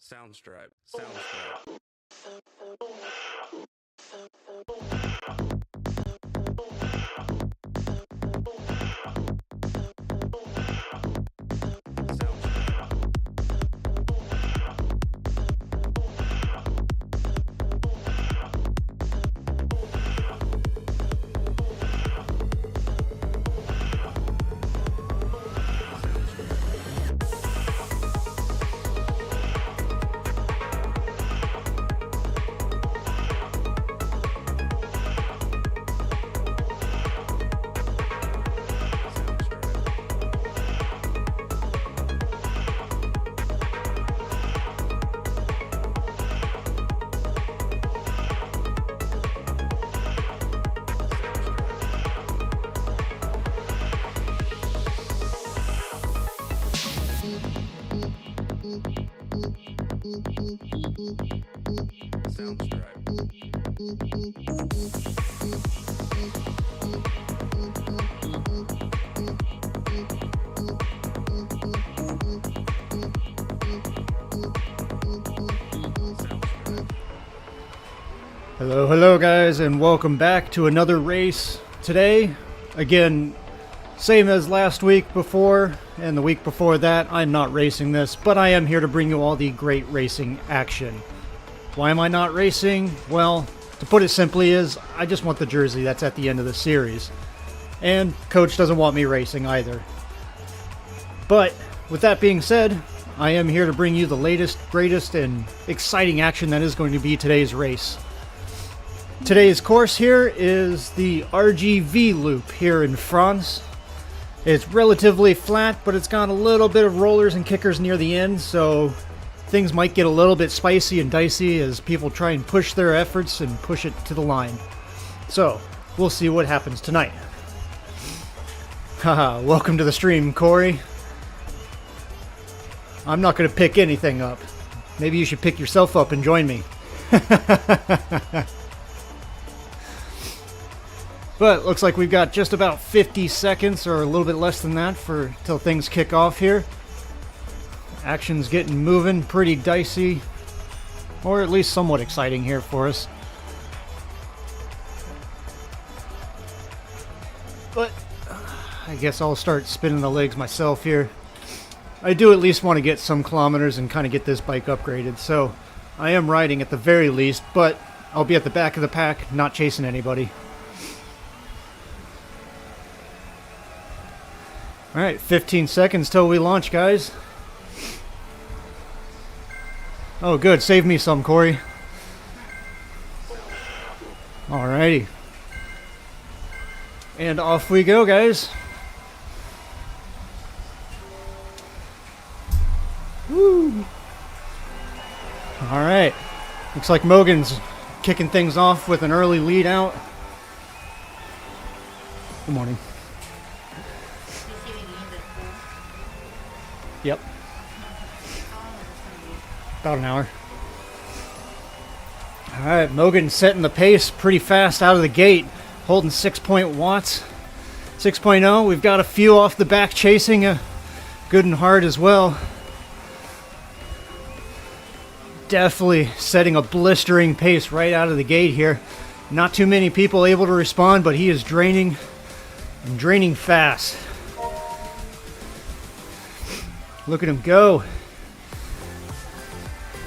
Soundstripe. Soundstripe. Hello guys, and welcome back to another race. Today, again, same as last week before and the week before that, I'm not racing this, but I am here to bring you all the great racing action. Why am I not racing? Well, to put it simply is, I just want the jersey that's at the end of the series. And Coach doesn't want me racing either. But, with that being said, I am here to bring you the latest, greatest, and exciting action that is going to be today's race. Today's course here is the RGV loop here in France. It's relatively flat, but it's got a little bit of rollers and kickers near the end, so things might get a little bit spicy and dicey as people try and push their efforts and push it to the line. So, we'll see what happens tonight. Haha, welcome to the stream, Corey. I'm not going to pick anything up. Maybe you should pick yourself up and join me. But looks like we've got just about 50 seconds or a little bit less than that till things kick off here. Action's getting moving, pretty dicey, or at least somewhat exciting here for us. But I guess I'll start spinning the legs myself here. I do at least want to get some kilometers and kind of get this bike upgraded, so I am riding at the very least, but I'll be at the back of the pack, not chasing anybody. Alright, 15 seconds till we launch, guys. Oh, good. Save me some, Corey. Alrighty. And off we go, guys. Woo! Alright. Looks like Mogan's kicking things off with an early lead out. Good morning. Yep. About an hour. Alright, Mogan setting the pace pretty fast out of the gate, holding 6.0 watts. 6.0, we've got a few off the back chasing, good and hard as well. Definitely setting a blistering pace right out of the gate here. Not too many people able to respond, but he is draining fast. Look at him go.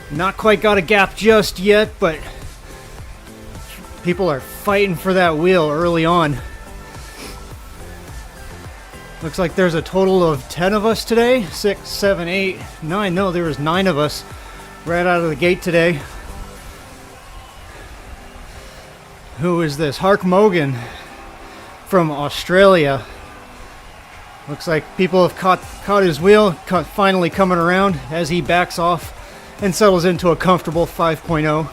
Not quite got a gap just yet, but people are fighting for that wheel early on. Looks like there's a total of 10 of us today. 6, 7, 8, 9. No, there was 9 of us right out of the gate today. Who is this? Hark Mogan from Australia. Looks like people have caught his wheel, finally coming around as he backs off and settles into a comfortable 5.0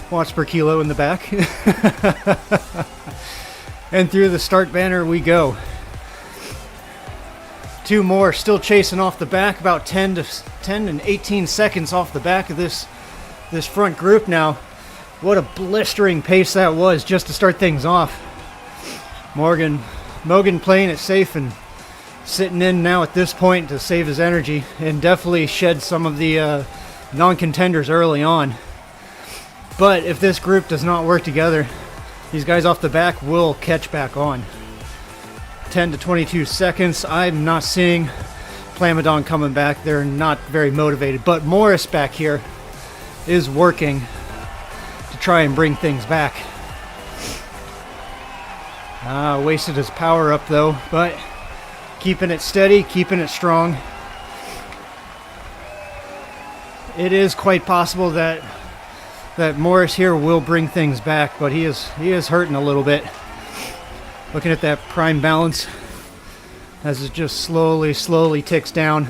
watts per kilo in the back. And through the start banner we go. 2 more still chasing off the back, about 10 and 18 seconds off the back of this front group now. What a blistering pace that was just to start things off. Mogan playing it safe and sitting in now at this point to save his energy and definitely shed some of the non-contenders early on. But if this group does not work together, these guys off the back will catch back on. 10 to 22 seconds. I'm not seeing Plamodon coming back. They're not very motivated. But Morris back here is working to try and bring things back. Wasted his power up though, but keeping it steady, keeping it strong. It is quite possible that Morris here will bring things back, but he is hurting a little bit. Looking at that prime balance as it just slowly ticks down.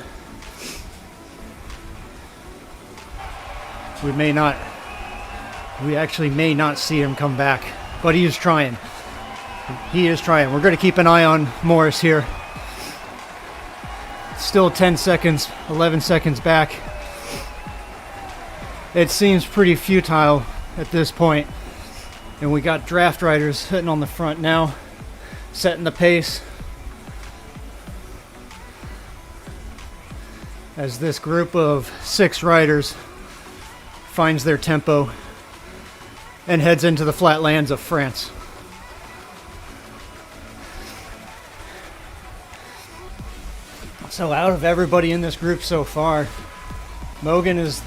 We actually may not see him come back, but he is trying. He is trying. We're going to keep an eye on Morris here. Still 10 seconds, 11 seconds back. It seems pretty futile at this point. And we got draft riders sitting on the front now, setting the pace. As this group of 6 riders finds their tempo and heads into the flatlands of France. So out of everybody in this group so far, Mogan is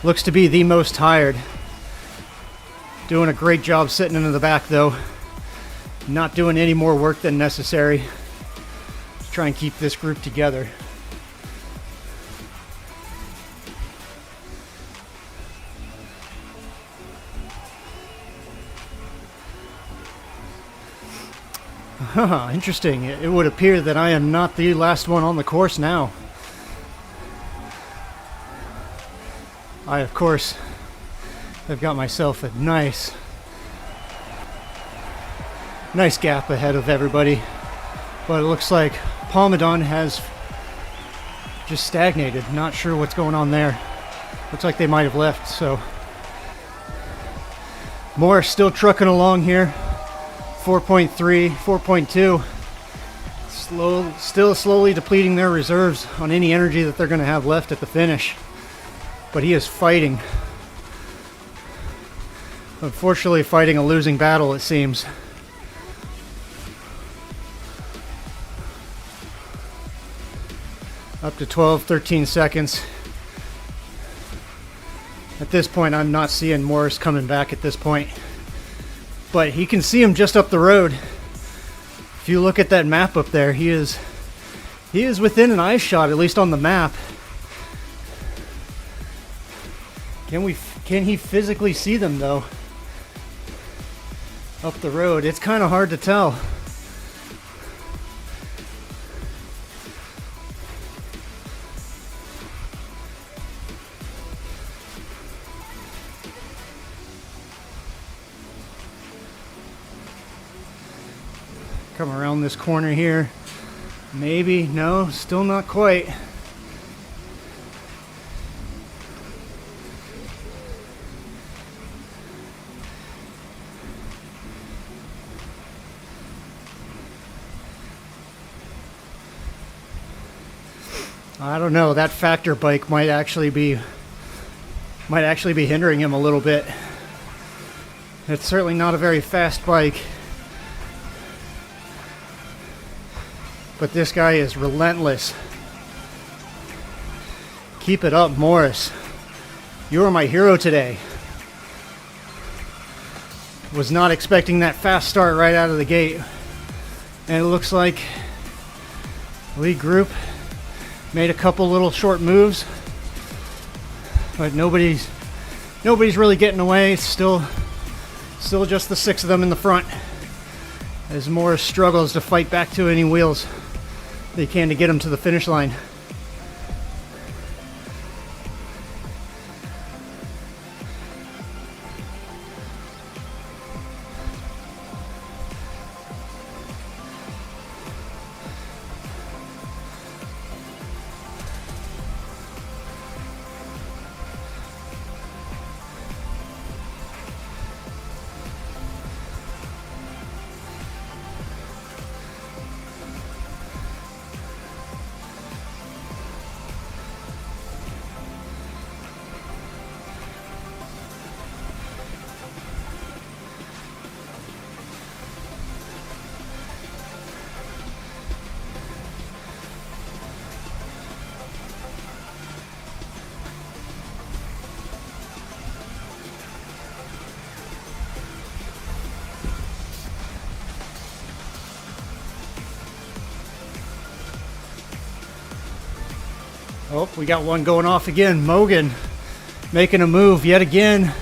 looks to be the most tired. Doing a great job sitting into the back though. Not doing any more work than necessary to try and keep this group together. Interesting. It would appear that I am not the last one on the course now. I, of course, have got myself a nice gap ahead of everybody. But it looks like Plamodon has just stagnated. Not sure what's going on there. Looks like they might have left, so. Morris still trucking along here. 4.3, 4.2. Still slowly depleting their reserves on any energy that they're going to have left at the finish. But he is fighting. Unfortunately, fighting a losing battle, it seems. Up to 12, 13 seconds. At this point, I'm not seeing Morris coming back at this point. But he can see him just up the road. If you look at that map up there, he is within an eye shot, at least on the map. Can he physically see them though? Up the road, it's kind of hard to tell. Come around this corner here. Maybe, no, still not quite. I don't know, that factor bike might actually be hindering him a little bit. It's certainly not a very fast bike. But this guy is relentless. Keep it up, Morris. You are my hero today. Was not expecting that fast start right out of the gate. And it looks like lead group made a couple little short moves. But nobody's really getting away. It's still just the 6 of them in the front. As Morris struggles to fight back to any wheels they can to get him to the finish line. Oh, we got one going off again. Mogan making a move yet again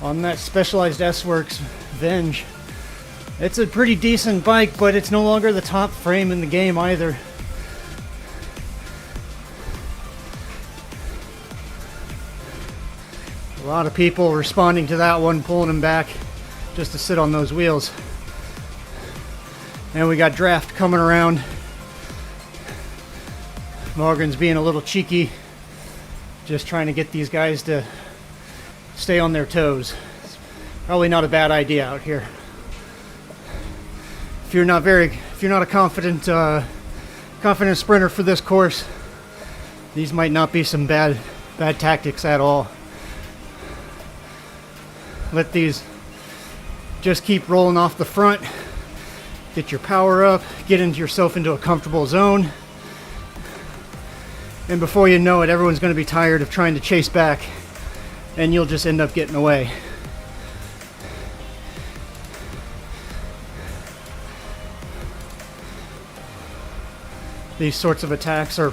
on that Specialized S-Works Venge. It's a pretty decent bike, but it's no longer the top frame in the game either. A lot of people responding to that one, pulling them back just to sit on those wheels. And we got Draft coming around. Morgan's being a little cheeky, just trying to get these guys to stay on their toes. It's probably not a bad idea out here. If you're not a confident sprinter for this course, these might not be some bad tactics at all. Let these just keep rolling off the front. Get your power up, get yourself into a comfortable zone. And before you know it, everyone's going to be tired of trying to chase back, and you'll just end up getting away. These sorts of attacks are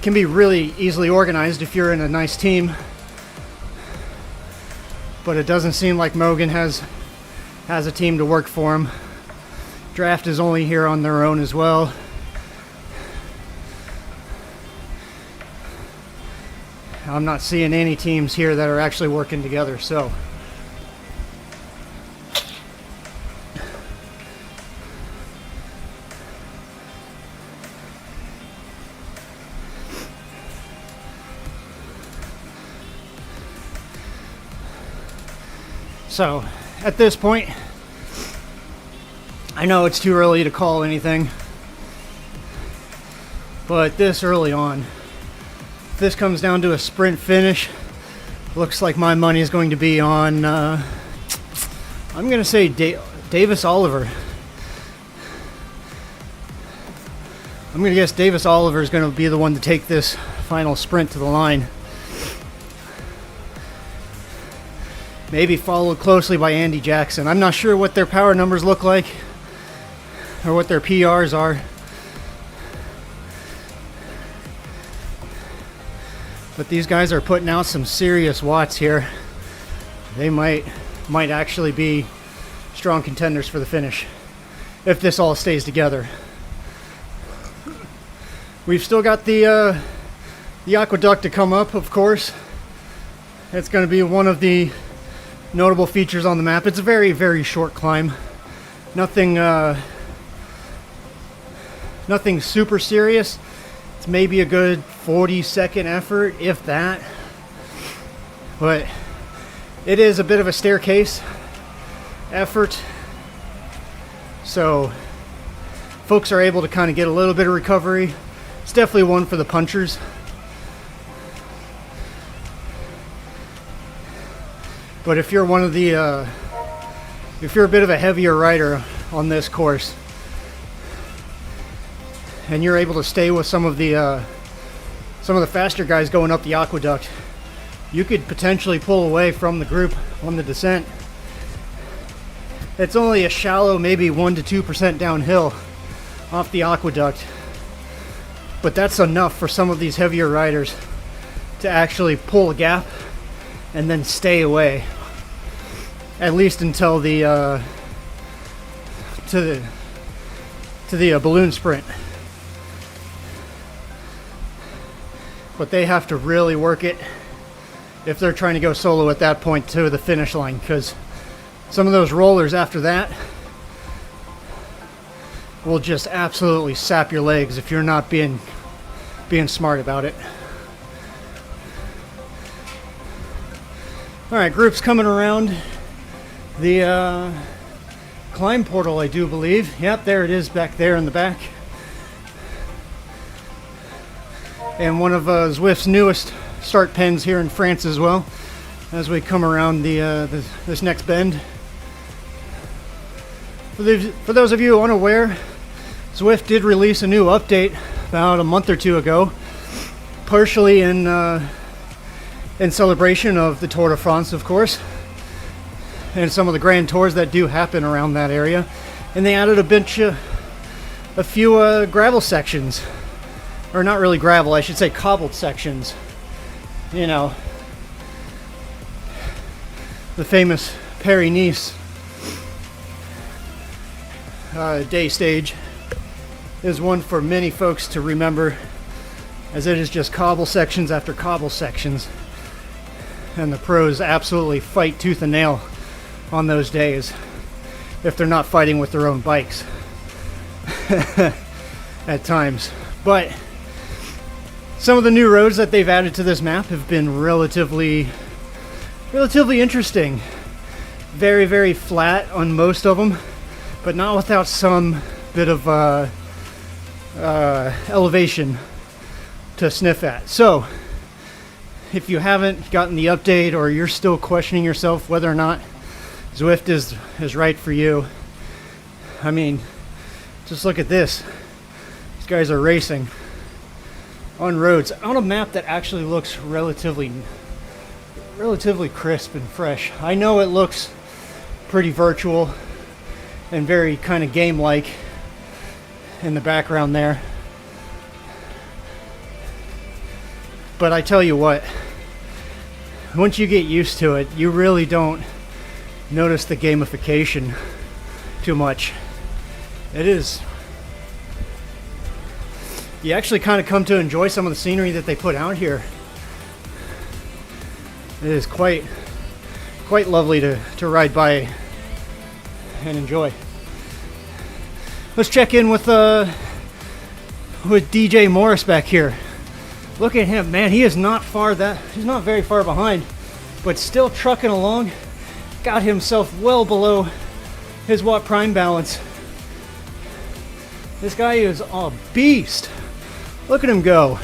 can be really easily organized if you're in a nice team. But it doesn't seem like Mogan has a team to work for him. Draft is only here on their own as well. I'm not seeing any teams here that are actually working together, so. So, at this point, I know it's too early to call anything, but this early on, if this comes down to a sprint finish, looks like my money is going to be on, I'm going to say Davis Oliver. I'm going to guess Davis Oliver is going to be the one to take this final sprint to the line. Maybe followed closely by Andy Jackson. I'm not sure what their power numbers look like or what their PRs are. But these guys are putting out some serious watts here. They might actually be strong contenders for the finish if this all stays together. We've still got the aqueduct to come up, of course. It's going to be one of the notable features on the map. It's a very, very short climb. Nothing super serious. It's maybe a good 40-second effort, if that. But it is a bit of a staircase effort. So folks are able to kind of get a little bit of recovery. It's definitely one for the punchers. But if you're one of the, if you're a bit of a heavier rider on this course, and you're able to stay with some of the faster guys going up the aqueduct, you could potentially pull away from the group on the descent. It's only a shallow, maybe 1 to 2% downhill off the aqueduct, but that's enough for some of these heavier riders to actually pull a gap and then stay away, at least until the to the balloon sprint. But they have to really work it if they're trying to go solo at that point to the finish line, because some of those rollers after that will just absolutely sap your legs if you're not being smart about it. All right, group's coming around the climb portal, I do believe. Yep, there it is back there in the back. And one of Zwift's newest start pens here in France as well, as we come around this next bend. For those of you unaware, Zwift did release a new update about a month or two ago, partially in celebration of the Tour de France, of course, and some of the grand tours that do happen around that area. And they added a few gravel sections. Or not really gravel, I should say cobbled sections. You know, the famous Paris-Nice day stage is one for many folks to remember, as it is just cobble sections after cobble sections. And the pros absolutely fight tooth and nail on those days, if they're not fighting with their own bikes at times. But some of the new roads that they've added to this map have been relatively interesting. Very, very flat on most of them, but not without some bit of elevation to sniff at. So if you haven't gotten the update, or you're still questioning yourself whether or not Zwift is right for you, I mean, just look at this. These guys are racing on roads on a map that actually looks relatively crisp and fresh. I know it looks pretty virtual and very kind of game-like in the background there, but I tell you what, once you get used to it, you really don't notice the gamification too much. You actually kind of come to enjoy some of the scenery that they put out here. It is quite lovely to ride by and enjoy. Let's check in with DJ Morris back here. Look at him, man. He's not very far behind, but still trucking along. Got himself well below his watt prime balance. This guy is a beast. Look at him go.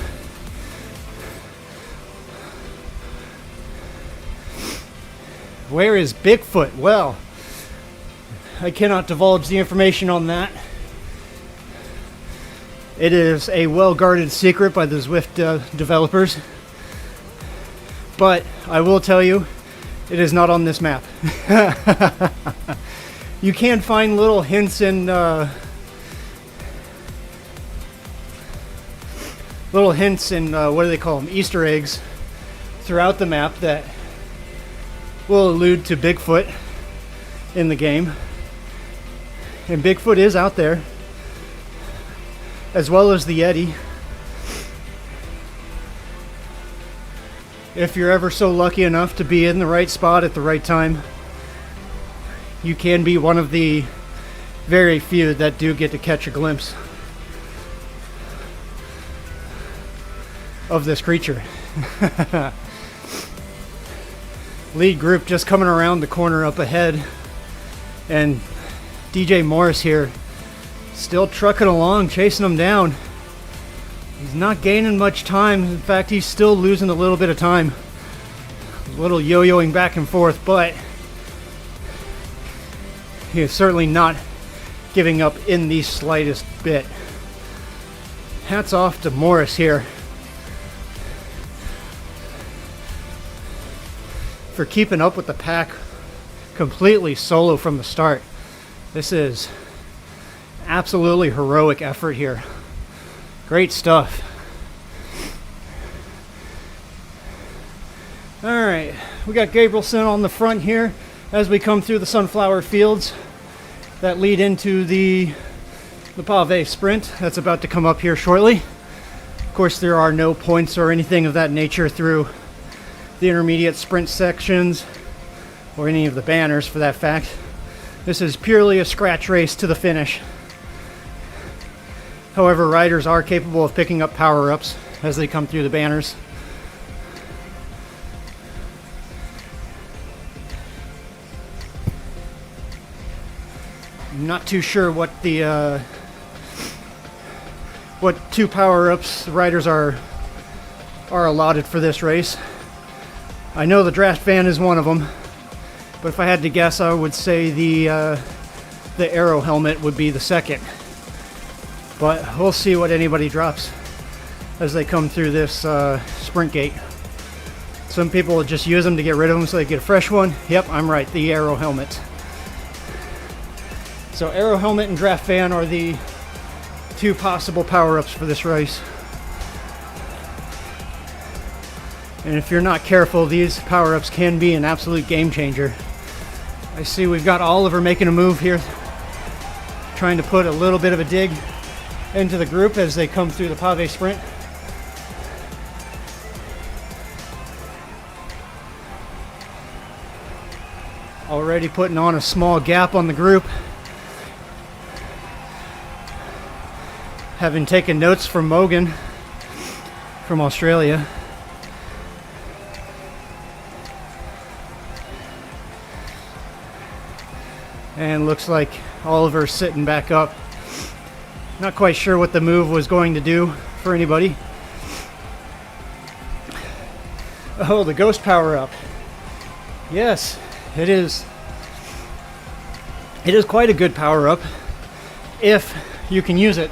Where is Bigfoot? Well, I cannot divulge the information on that. It is a well-guarded secret by the Zwift developers. But I will tell you, it is not on this map. You can find little hints in what do they call them? Easter eggs throughout the map that will allude to Bigfoot in the game. And Bigfoot is out there, as well as the Yeti. If you're ever so lucky enough to be in the right spot at the right time, you can be one of the very few that do get to catch a glimpse of this creature. Lead group just coming around the corner up ahead, and DJ Morris here still trucking along, chasing them down. He's not gaining much time. In fact, he's still losing a little bit of time. A little yo-yoing back and forth, but he is certainly not giving up in the slightest bit. Hats off to Morris here for keeping up with the pack completely solo from the start. This is absolutely heroic effort here. Great stuff. Alright, we got Gabrielson on the front here as we come through the sunflower fields that lead into the Pave Sprint that's about to come up here shortly. Of course, there are no points or anything of that nature through the intermediate sprint sections or any of the banners for that fact. This is purely a scratch race to the finish. However, riders are capable of picking up power-ups as they come through the banners. I'm not too sure what the what 2 power-ups the riders are allotted for this race. I know the draft van is one of them, but if I had to guess, I would say the aero helmet would be the second. But we'll see what anybody drops as they come through this sprint gate. Some people will just use them to get rid of them so they get a fresh one. Yep, I'm right, the aero helmet. So aero helmet and draft fan are the two possible power-ups for this race. And if you're not careful, these power-ups can be an absolute game changer. I see we've got Oliver making a move here, trying to put a little bit of a dig into the group as they come through the pave sprint. Already putting on a small gap on the group. Having taken notes from Mogan from Australia. And looks like Oliver's sitting back up. Not quite sure what the move was going to do for anybody. Oh, the ghost power up. Yes, it is. It is quite a good power up if you can use it.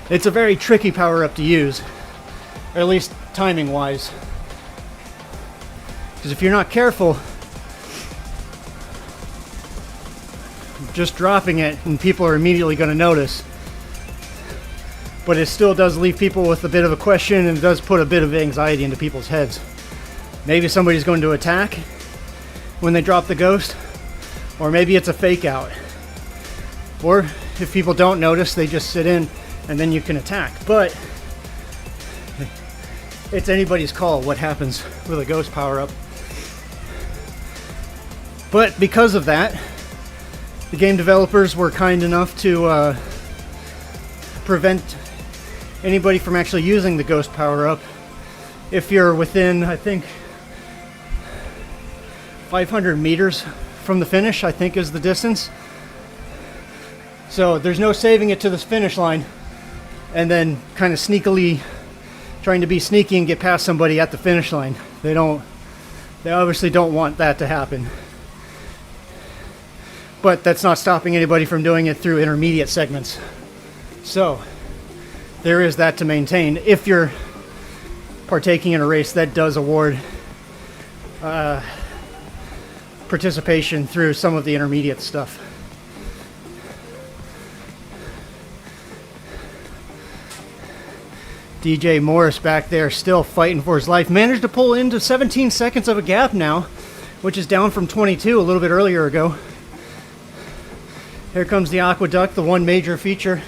It's a very tricky power up to use, or at least timing wise. Because if you're not careful, just dropping it and people are immediately going to notice. But it still does leave people with a bit of a question, and it does put a bit of anxiety into people's heads. Maybe somebody's going to attack when they drop the ghost, or maybe it's a fake out. Or if people don't notice, they just sit in and then you can attack. But it's anybody's call what happens with a ghost power up. But because of that, the game developers were kind enough to prevent anybody from actually using the ghost power up if you're within, I think, 500 meters from the finish, I think is the distance. So there's no saving it to the finish line and then kind of sneakily trying to be sneaky and get past somebody at the finish line. They obviously don't want that to happen. But that's not stopping anybody from doing it through intermediate segments. So there is that to maintain. If you're partaking in a race that does award participation through some of the intermediate stuff. DJ Morris back there still fighting for his life. Managed to pull into 17 seconds of a gap now, which is down from 22 a little bit earlier ago. Here comes the aqueduct, the one major feature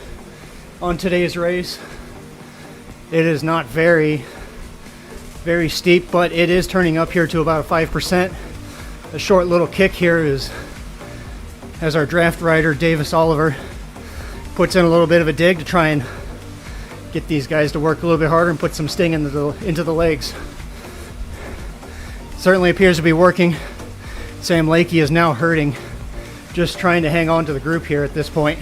on today's race. It is not very steep, but it is turning up here to about 5%. A short little kick here is as our draft rider Davis Oliver puts in a little bit of a dig to try and get these guys to work a little bit harder and put some sting into the legs. Certainly appears to be working. Sam Lakey is now hurting, just trying to hang on to the group here at this point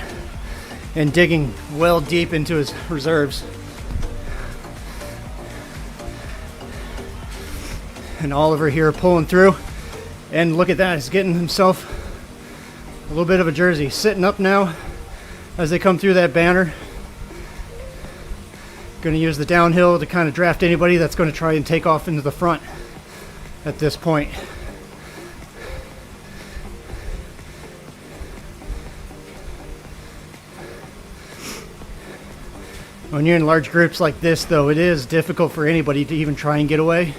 and digging well deep into his reserves. And Oliver here pulling through, and look at that, he's getting himself a little bit of a jersey. Sitting up now as they come through that banner. Going to use the downhill to kind of draft anybody that's going to try and take off into the front at this point. When you're in large groups like this, though, it is difficult for anybody to even try and get away.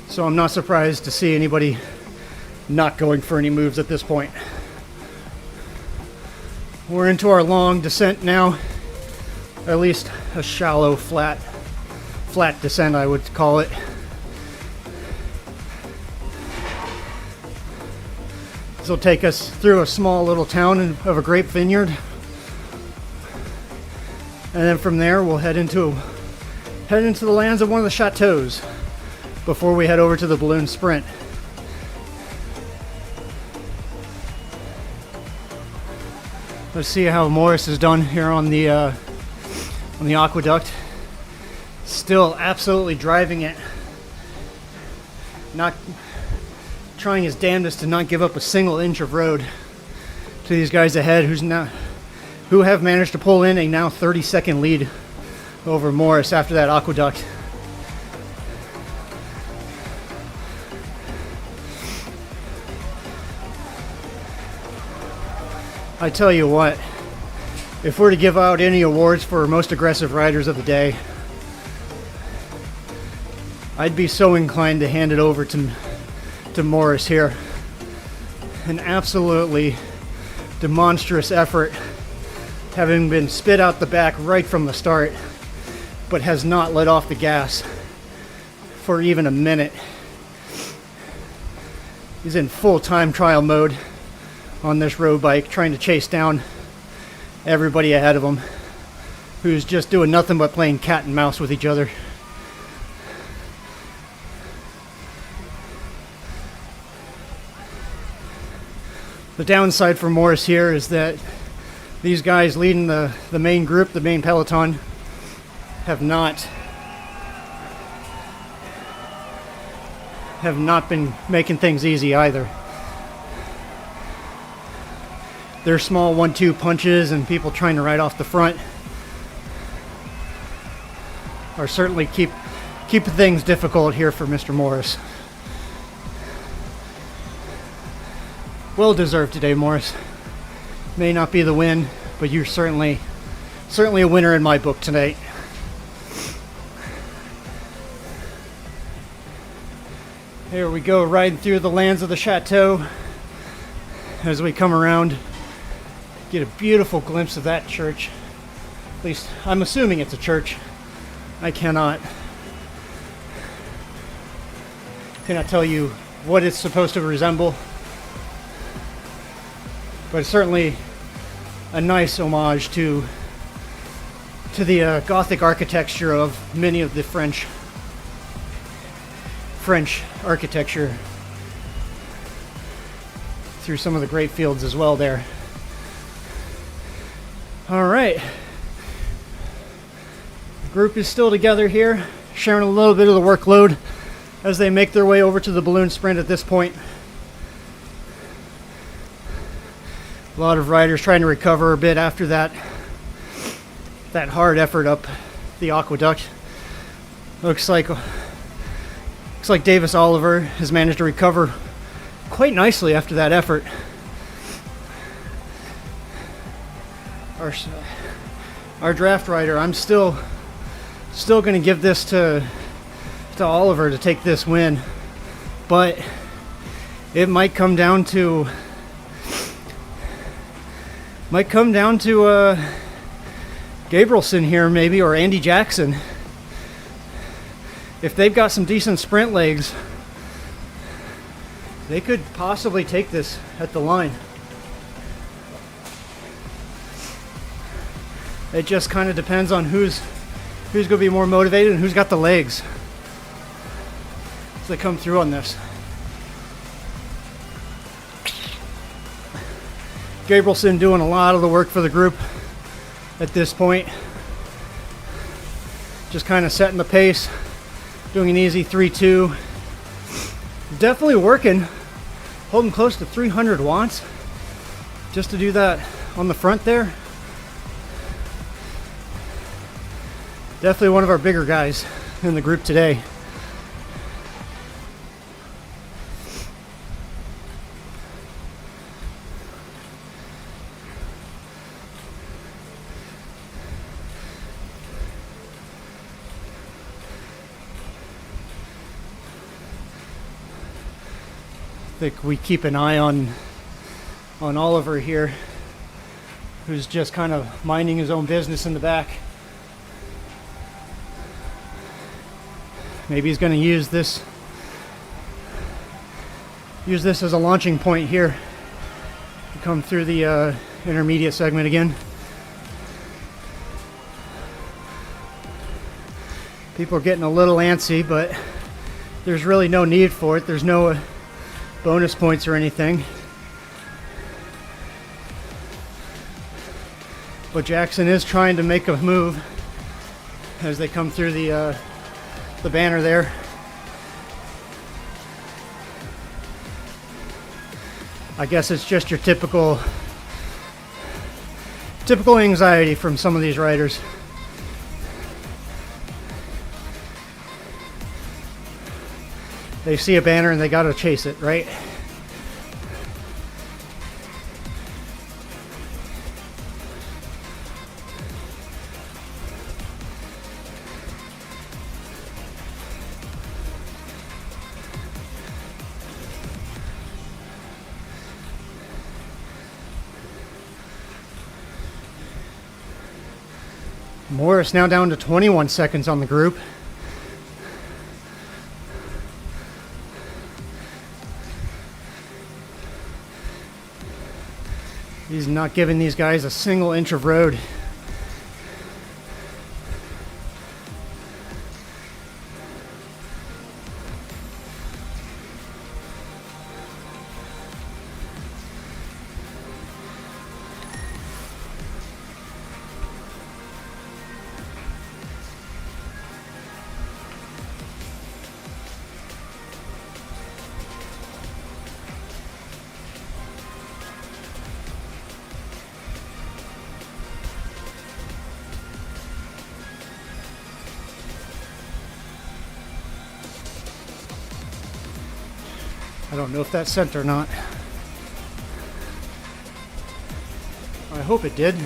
So I'm not surprised to see anybody not going for any moves at this point. We're into our long descent now, at least a shallow, flat descent, I would call it. This will take us through a small little town of a grape vineyard. And then from there, we'll head into the lands of one of the chateaus before we head over to the balloon sprint. Let's see how Morris is done here on the aqueduct. Still absolutely driving it. Not trying his damnedest to not give up a single inch of road to these guys ahead who have managed to pull in a now 30-second lead over Morris after that aqueduct. I tell you what, if we're to give out any awards for most aggressive riders of the day, I'd be so inclined to hand it over to Morris here. An absolutely demonstrous effort, having been spit out the back right from the start, but has not let off the gas for even a minute. He's in full time trial mode on this road bike, trying to chase down everybody ahead of him, who's just doing nothing but playing cat and mouse with each other. The downside for Morris here is that these guys leading the main group, the main peloton, have not been making things easy either. Their small 1-2 punches and people trying to ride off the front are certainly keep things difficult here for Mr. Morris. Well deserved today, Morris. May not be the win, but you're certainly a winner in my book tonight. Here we go, riding through the lands of the chateau. As we come around, get a beautiful glimpse of that church. At least I'm assuming it's a church. I cannot tell you what it's supposed to resemble, but it's certainly a nice homage to the Gothic architecture of many of the French architecture through some of the grape fields as well there. All right, the group is still together here, sharing a little bit of the workload as they make their way over to the balloon sprint at this point. A lot of riders trying to recover a bit after that hard effort up the aqueduct. Looks like Davis Oliver has managed to recover quite nicely after that effort. Our draft rider, I'm still going to give this to Oliver to take this win, but it might come down to Gabrielson here maybe, or Andy Jackson. If they've got some decent sprint legs, they could possibly take this at the line. It just kind of depends on who's going to be more motivated and who's got the legs as they come through on this. Gabrielson doing a lot of the work for the group at this point. Just kind of setting the pace, doing an easy 3-2. Definitely working, holding close to 300 watts just to do that on the front there. Definitely one of our bigger guys in the group today. I think we keep an eye on Oliver here, who's just kind of minding his own business in the back. Maybe he's going to use this as a launching point here to come through the intermediate segment again. People are getting a little antsy, but there's really no need for it. There's no bonus points or anything. But Jackson is trying to make a move as they come through the banner there. I guess it's just your typical anxiety from some of these riders. They see a banner and they gotta chase it, right? Morris now down to 21 seconds on the group. He's not giving these guys a single inch of road. I don't know if that sent or not. I hope it did.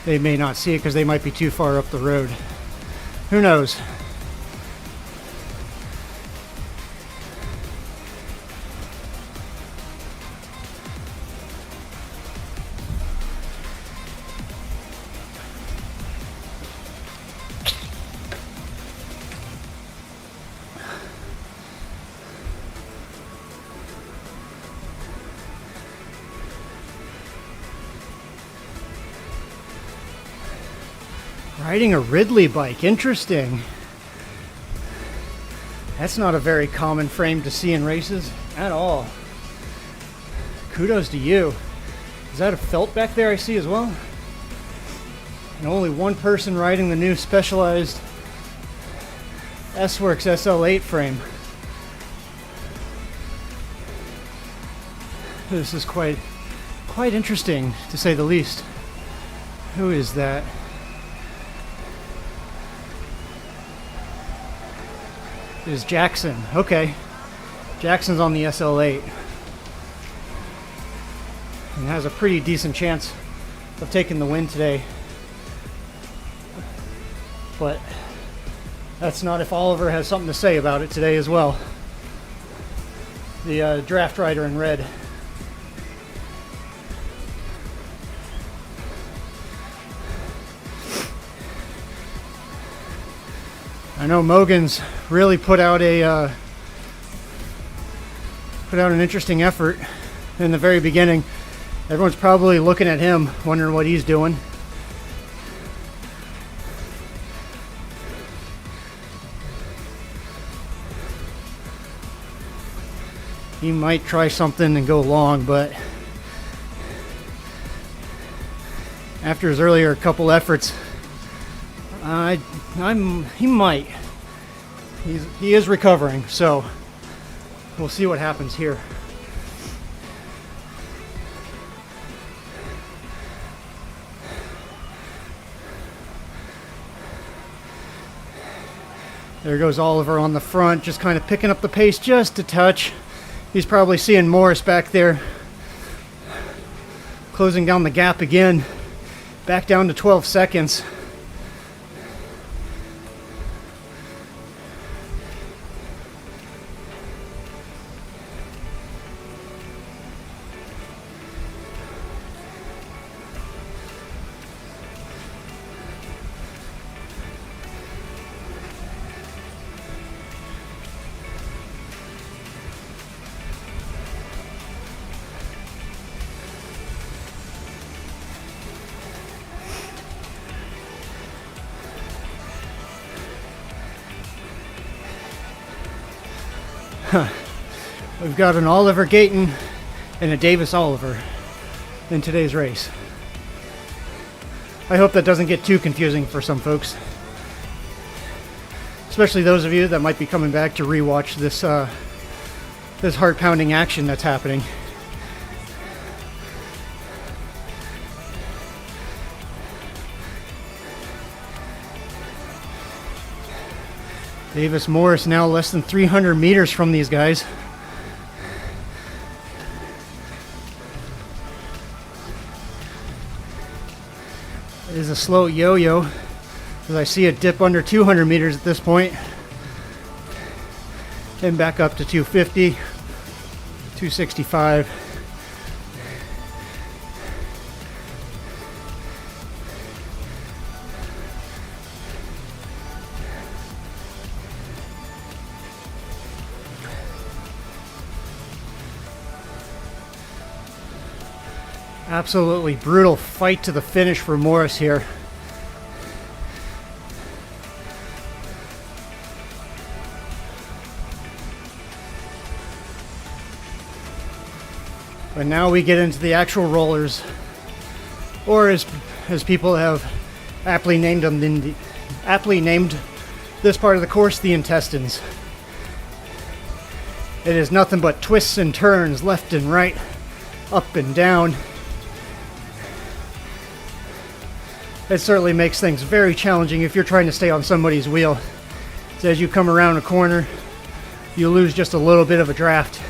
They may not see it because they might be too far up the road. Who knows? Riding a Ridley bike, interesting. That's not a very common frame to see in races at all. Kudos to you. Is that a felt back there I see as well? And only one person riding the new Specialized S-Works SL8 frame. This is quite interesting, to say the least. Who is that? It is Jackson. Okay. Jackson's on the SL8. And has a pretty decent chance of taking the win today. But that's not if Oliver has something to say about it today as well. The draft rider in red. I know Mogan's really put out an interesting effort in the very beginning. Everyone's probably looking at him, wondering what he's doing. He might try something and go long, but after his earlier couple efforts, he might. He is recovering, so we'll see what happens here. There goes Oliver on the front, just kind of picking up the pace just a touch. He's probably seeing Morris back there, closing down the gap again, back down to 12 seconds. We've got an Oliver Gayton and a Davis Oliver in today's race. I hope that doesn't get too confusing for some folks, especially those of you that might be coming back to rewatch this heart-pounding action that's happening. Davis Morris now less than 300 meters from these guys. It is a slow yo-yo, as I see it dip under 200 meters at this point. And back up to 250, 265. Absolutely brutal fight to the finish for Morris here. But now we get into the actual rollers, or as people have aptly named this part of the course, the intestines. It is nothing but twists and turns, left and right, up and down. It certainly makes things very challenging if you're trying to stay on somebody's wheel. So as you come around a corner, you lose just a little bit of a draft.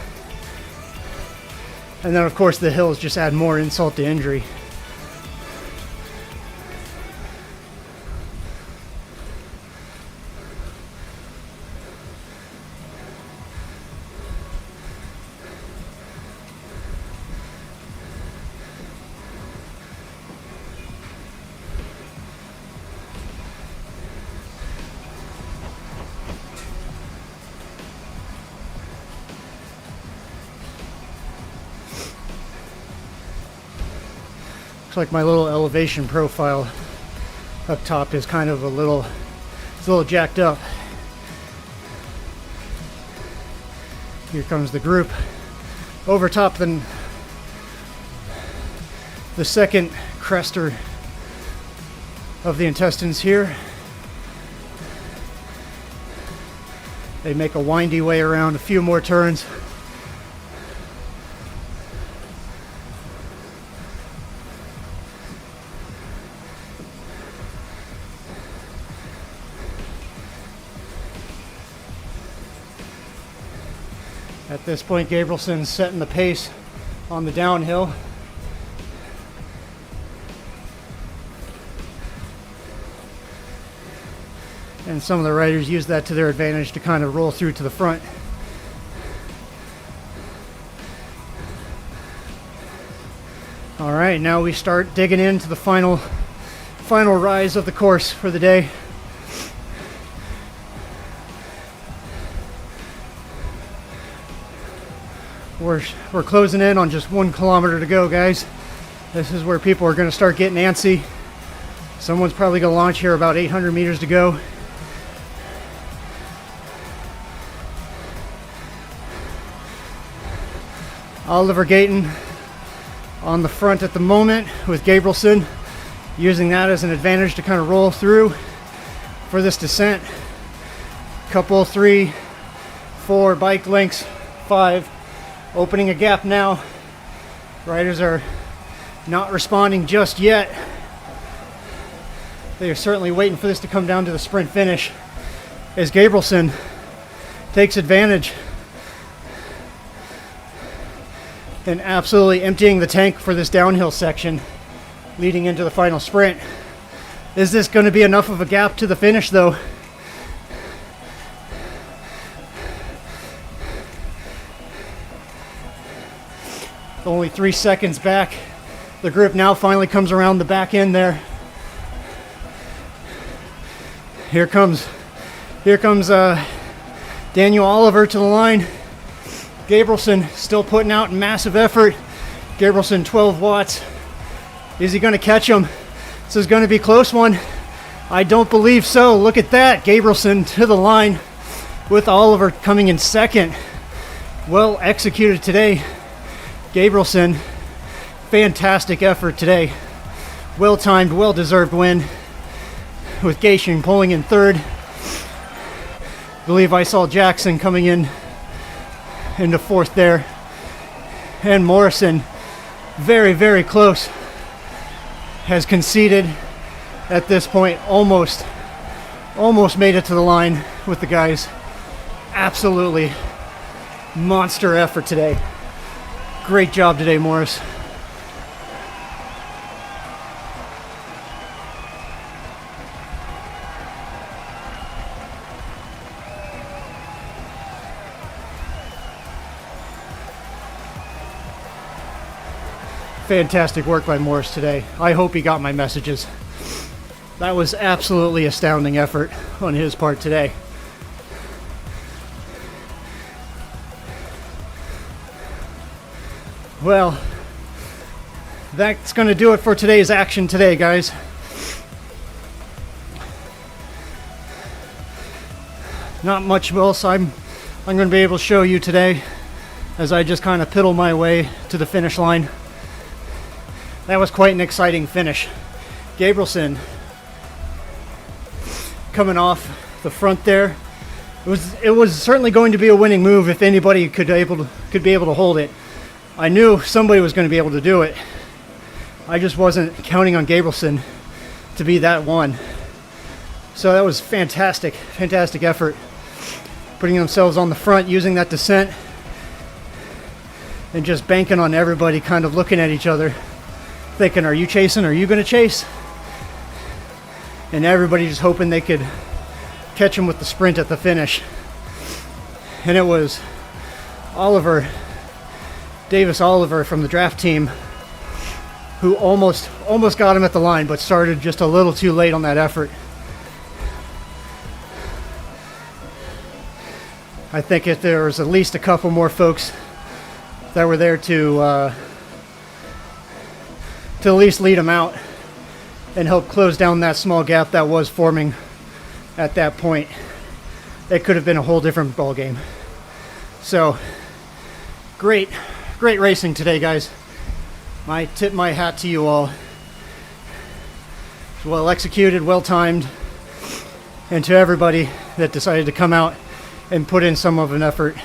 And then of course the hills just add more insult to injury. Like my little elevation profile up top is kind of it's a little jacked up. Here comes the group over top the second crester of the intestines here. They make a windy way around, a few more turns. At this point, Gabrielson's setting the pace on the downhill. And some of the riders use that to their advantage to kind of roll through to the front. All right, now we start digging into the final rise of the course for the day. We're closing in on just 1 kilometer to go, guys. This is where people are going to start getting antsy. Someone's probably going to launch here about 800 meters to go. Oliver Gayton on the front at the moment with Gabrielson, using that as an advantage to kind of roll through for this descent. Couple, 3, 4 bike lengths, 5. Opening a gap now. Riders are not responding just yet. They are certainly waiting for this to come down to the sprint finish as Gabrielson takes advantage and absolutely emptying the tank for this downhill section leading into the final sprint. Is this going to be enough of a gap to the finish though? Only 3 seconds back. The group now finally comes around the back end there. Here comes Daniel Oliver to the line. Gabrielson still putting out massive effort. Gabrielson 12 watts. Is he going to catch him? This is going to be a close one. I don't believe so. Look at that. Gabrielson to the line with Oliver coming in second. Well executed today. Gabrielson, fantastic effort today. Well-timed, well-deserved win with Gation pulling in third. I believe I saw Jackson coming in into fourth there. And Morrison, very, very close, has conceded at this point, almost made it to the line with the guys. Absolutely monster effort today. Great job today, Morris. Fantastic work by Morris today. I hope he got my messages. That was absolutely astounding effort on his part today. Well, that's going to do it for today's action today, guys. Not much else I'm going to be able to show you today as I just kind of piddle my way to the finish line. That was quite an exciting finish. Gabrielson coming off the front there. It was certainly going to be a winning move if anybody could be able to hold it. I knew somebody was going to be able to do it. I just wasn't counting on Gabrielson to be that one. So that was fantastic effort. Putting themselves on the front, using that descent, and just banking on everybody kind of looking at each other, thinking, are you chasing? Are you going to chase? And everybody just hoping they could catch him with the sprint at the finish. And it was Davis Oliver from the draft team who almost got him at the line, but started just a little too late on that effort. I think if there was at least a couple more folks that were there to at least lead him out and help close down that small gap that was forming at that point, it could have been a whole different ball game. So great racing today, guys. I tip my hat to you all. Well executed, well timed, and to everybody that decided to come out and put in some of an effort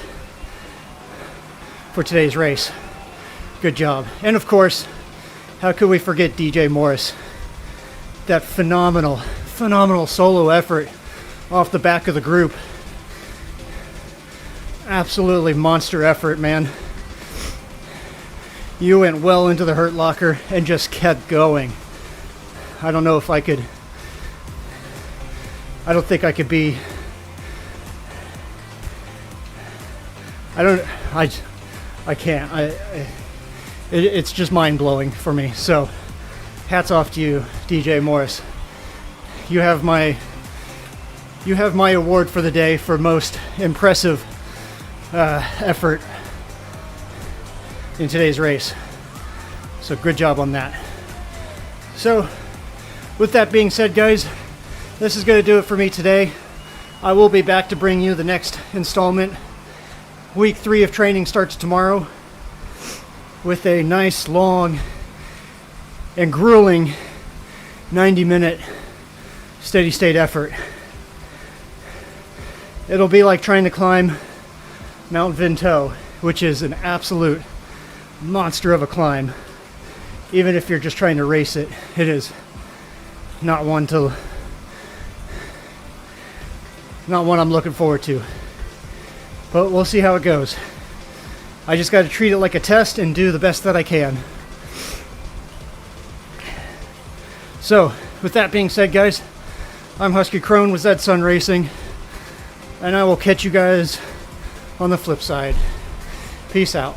for today's race. Good job. And of course, how could we forget DJ Morris? That phenomenal solo effort off the back of the group. Absolutely monster effort, man. You went well into the hurt locker and just kept going. I don't think I could be. I can't. It's just mind-blowing for me. So, hats off to you, DJ Morris. You have my award for the day for most impressive effort in today's race. So, good job on that. So, with that being said, guys, this is going to do it for me today. I will be back to bring you the next installment. Week 3 of training starts tomorrow with a nice, long, and grueling 90-minute steady state effort. It'll be like trying to climb Mount Vinto, which is an absolute monster of a climb. Even if you're just trying to race it, it is not one I'm looking forward to. But we'll see how it goes. I just got to treat it like a test and do the best that I can. So, with that being said, guys, I'm Husky Crone with Zed Sun Racing, and I will catch you guys on the flip side. Peace out.